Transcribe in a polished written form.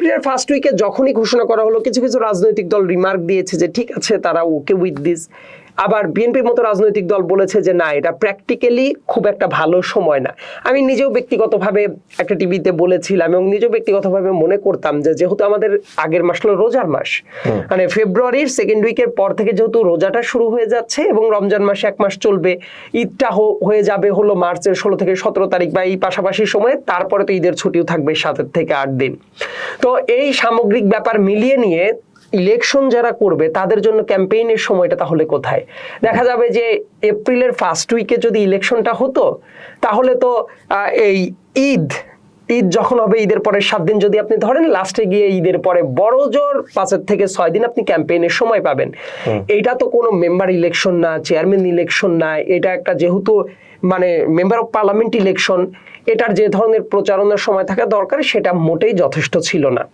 এপ্রিলের ফার্স্ট উইকে যখনই ঘোষণা করা হলো, কিছু কিছু রাজনৈতিক দল রিমার্ক দিয়েছে যে ঠিক আছে, তারা ওকে উইথ দিস। আবার বিএনপির মতো রাজনৈতিক দল বলেছে যে না, এটা প্র্যাকটিক্যালি খুব একটা ভালো সময় না। আমি নিজেও ব্যক্তিগতভাবে একটা টিভিতে বলেছিলাম এবং নিজেও ব্যক্তিগতভাবে মনে করতাম যে যেহেতু আমাদের আগের মাস হলো রোজার মাস, মানে ফেব্রুয়ারির সেকেন্ড উইকের পর থেকে যেহেতু রোজাটা শুরু হয়ে যাচ্ছে এবং রমজান মাসে এক মাস চলবে, ঈদটা হয়ে যাবে হলো মার্চের 16 থেকে 17 তারিখ বা এই পাশাপাশি সময়ে, তারপরে তো ঈদের ছুটিও থাকবে 7 থেকে 8 দিন। তো এই সামগ্রিক ব্যাপার মিলিয়ে নিয়ে ইলেকশন যারা করবে তাদের জন্য ক্যাম্পেইনের সময়টা তাহলে কোথায়? দেখা যাবে যে এপ্রিলের ফার্স্ট উইকে যদি ইলেকশনটা হতো, তাহলে তো এই ঈদ যখন হবে, ঈদের পরের 7 দিন যদি আপনি ধরেন, লাস্টে গিয়ে ঈদের পরে বড় জোর 5 থেকে 6 দিন আপনি ক্যাম্পেইনের সময় পাবেন। এটা তো কোনো মেম্বার ইলেকশন না, চেয়ারম্যান ইলেকশন না, এটা একটা যেহেতু মানে মেম্বার অফ পার্লামেন্ট ইলেকশন, এটার যে ধরনের প্রচারণার সময় থাকা দরকার সেটা মোটেই যথেষ্ট ছিল না।